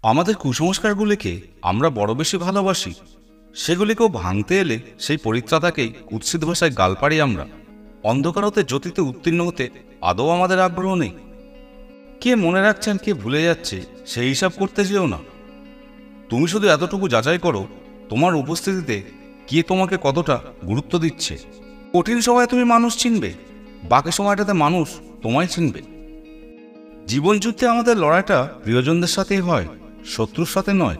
আমাদের কুসংস্কারগুলিকে আমরা বড় বেশি ভালোবাসি, সেগুলিকেও ভাঙতে এলে সেই পরিত্রাতাকেই কুৎসিত ভাষায় গাল পাড়ি আমরা। অন্ধকার হতে জ্যোতিতে উত্তীর্ণ হতে আদৌ আমাদের আগ্রহ নেই। কে মনে রাখছেন, কে ভুলে যাচ্ছে, সেই হিসাব করতে যেও না। তুমি শুধু এতটুকু যাচাই করো, তোমার উপস্থিতিতে কে তোমাকে কতটা গুরুত্ব দিচ্ছে। কঠিন সময়ে তুমি মানুষ চিনবে, বাকি সময়টাতে মানুষ তোমায় চিনবে। জীবনযুদ্ধে আমাদের লড়াইটা প্রিয়জনদের সাথেই হয়, শত্রুর সাথে নয়।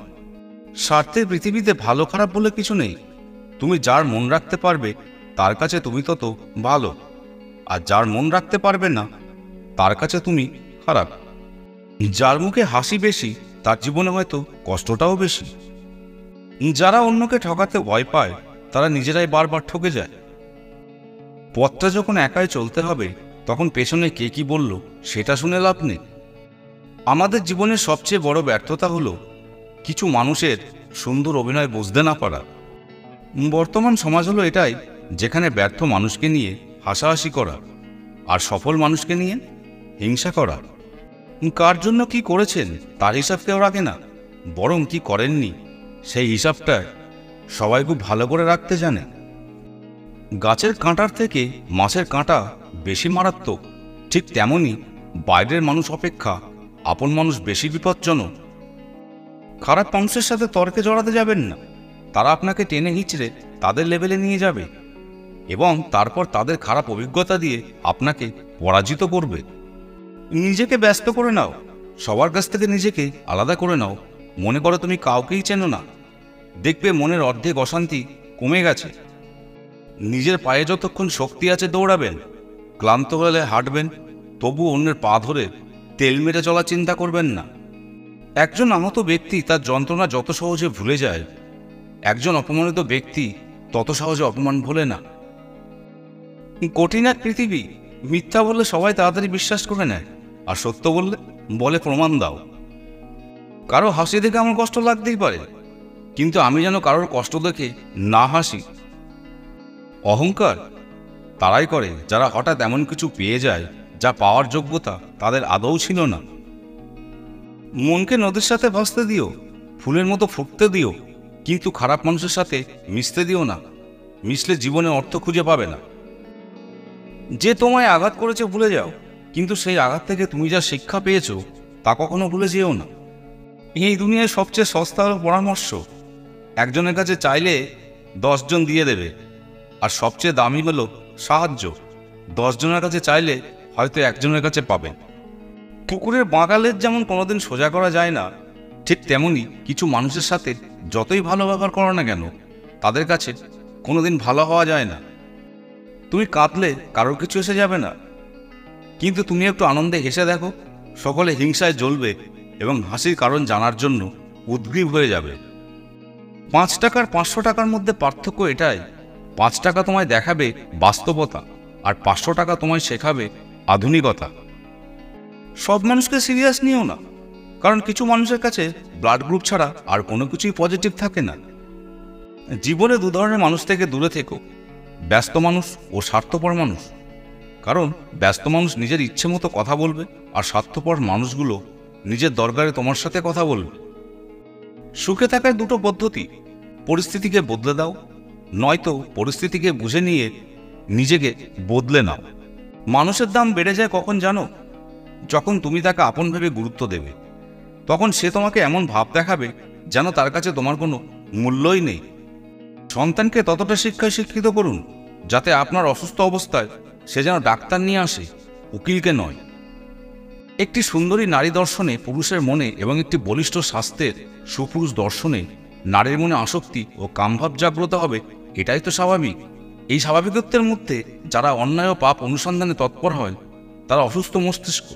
স্বার্থের পৃথিবীতে ভালো খারাপ বলে কিছু নেই। তুমি যার মন রাখতে পারবে তার কাছে তুমি তত ভালো, আর যার মন রাখতে পারবে না তার কাছে তুমি খারাপ। যার মুখে হাসি বেশি তার জীবনে হয়তো কষ্টটাও বেশি। যারা অন্যকে ঠকাতে ভয় পায় তারা নিজেরাই বারবার ঠকে যায়। পথটা যখন একাই চলতে হবে তখন পেছনে কে কি বলল সেটা শুনে লাভ নেই। আমাদের জীবনের সবচেয়ে বড় ব্যর্থতা হলো কিছু মানুষের সুন্দর অভিনয় বুঝতে না পারা। বর্তমান সমাজ হলো এটাই, যেখানে ব্যর্থ মানুষকে নিয়ে হাসাহাসি করা আর সফল মানুষকে নিয়ে হিংসা করা। কার জন্য কি করেছেন তার হিসাব কেউ রাখে না, বরং কি করেননি সেই হিসাবটা সবাই খুব ভালো করে রাখতে জানে। গাছের কাঁটার থেকে মাছের কাঁটা বেশি মারাত্মক, ঠিক তেমনি বাইরের মানুষ অপেক্ষা আপন মানুষ বেশি বিপজ্জনক। খারাপ মানুষের সাথে তর্কে জড়াতে যাবেন না, তারা আপনাকে টেনে হিঁচড়ে তাদের লেভেলে নিয়ে যাবে এবং তারপর তাদের খারাপ অভিজ্ঞতা দিয়ে আপনাকে পরাজিত করবে। নিজেকে ব্যস্ত করে নাও, সবার কাছ থেকে নিজেকে আলাদা করে নাও। মনে করো তুমি কাউকেই চেনো না, দেখবে মনের অর্ধেক অশান্তি কমে গেছে। নিজের পায়ে যতক্ষণ শক্তি আছে দৌড়াবেন, ক্লান্ত হলে হাঁটবেন, তবু অন্যের পা ধরে তেল মেরে চলা চিন্তা করবেন না। একজন আহত ব্যক্তি তার যন্ত্রণা যত সহজে ভুলে যায়, একজন অপমানিত ব্যক্তি তত সহজে অপমান ভোলে না। কঠিন এক পৃথিবী, মিথ্যা বললে সবাই তাড়াতাড়ি বিশ্বাস করে নেয়, আর সত্য বললে বলে প্রমাণ দাও। কারো হাসি দেখে আমার কষ্ট লাগতেই পারে, কিন্তু আমি যেন কারোর কষ্ট দেখে না হাসি। অহংকার তারাই করে যারা হঠাৎ এমন কিছু পেয়ে যায় যা পাওয়ার যোগ্যতা তাদের আদৌ ছিল না। মনকে নদীর সাথে ভাসতে দিও, ফুলের মতো ফুটতে দিও, কিন্তু খারাপ মানুষের সাথে মিশতে দিও না, মিশলে জীবনে অর্থ খুঁজে পাবে না। যে তোমায় আঘাত করেছে ভুলে যাও, কিন্তু সেই আঘাত থেকে তুমি যা শিক্ষা পেয়েছো তা কখনো ভুলে যেও না। এই দুনিয়ায় সবচেয়ে সস্তা হলো পরামর্শ। একজনের কাছে চাইলে 10 জন দিয়ে দেবে, আর সবচেয়ে দামি হলো সাহায্য। 10 জনের কাছে চাইলে হয়তো একজনের কাছে পাবেন। কুকুরের বাঁকালের যেমন কোনোদিন সোজা করা যায় না, ঠিক তেমনি কিছু মানুষের সাথে যতই ভালো ব্যবহার করো না কেন তাদের কাছে কোনোদিন ভালো হওয়া যায় না। তুমি কাঁদলে কারোর কিছু এসে যাবে না, কিন্তু তুমি একটু আনন্দে হেসে দেখো, সকলে হিংসায় জ্বলবে এবং হাসির কারণ জানার জন্য উদ্গ্রীব হয়ে যাবে। 5 টাকার 500 টাকার মধ্যে পার্থক্য এটাই, 5 টাকা তোমায় দেখাবে বাস্তবতা, আর 500 টাকা তোমায় শেখাবে আধুনিকতা। সব মানুষকে সিরিয়াস নিও না, কারণ কিছু মানুষের কাছে ব্লাড গ্রুপ ছাড়া আর কোনো কিছুই পজিটিভ থাকে না। জীবনে 2 ধরনের মানুষ থেকে দূরে থেকো, ব্যস্ত মানুষ ও স্বার্থপর মানুষ। কারণ ব্যস্ত মানুষ নিজের ইচ্ছে মতো কথা বলবে, আর স্বার্থপর মানুষগুলো নিজের দরকারে তোমার সাথে কথা বলবে। সুখে থাকার 2টো পদ্ধতি, পরিস্থিতিকে বদলে দাও, নয়তো পরিস্থিতিকে বুঝে নিয়ে নিজেকে বদলে নাও। মানুষের দাম বেড়ে যায় কখন জানো? যখন তুমি তাকে আপন ভেবে গুরুত্ব দেবে, তখন সে তোমাকে এমন ভাব দেখাবে যেন তার কাছে তোমার কোনো মূল্যই নেই। সন্তানকে ততটা শিক্ষায় শিক্ষিত করুন যাতে আপনার অসুস্থ অবস্থায় সে যেন ডাক্তার নিয়ে আসে, উকিলকে নয়। একটি সুন্দরী নারী দর্শনে পুরুষের মনে এবং একটি বলিষ্ঠ স্বাস্থ্যের সুপুরুষ দর্শনে নারীর মনে আসক্তি ও কামভাব জাগ্রত হবে, এটাই তো স্বাভাবিক। এই স্বাভাবিকত্বের মধ্যে যারা অন্যায় ও পাপ অনুসন্ধানে তৎপর হয় তারা অসুস্থ মস্তিষ্ক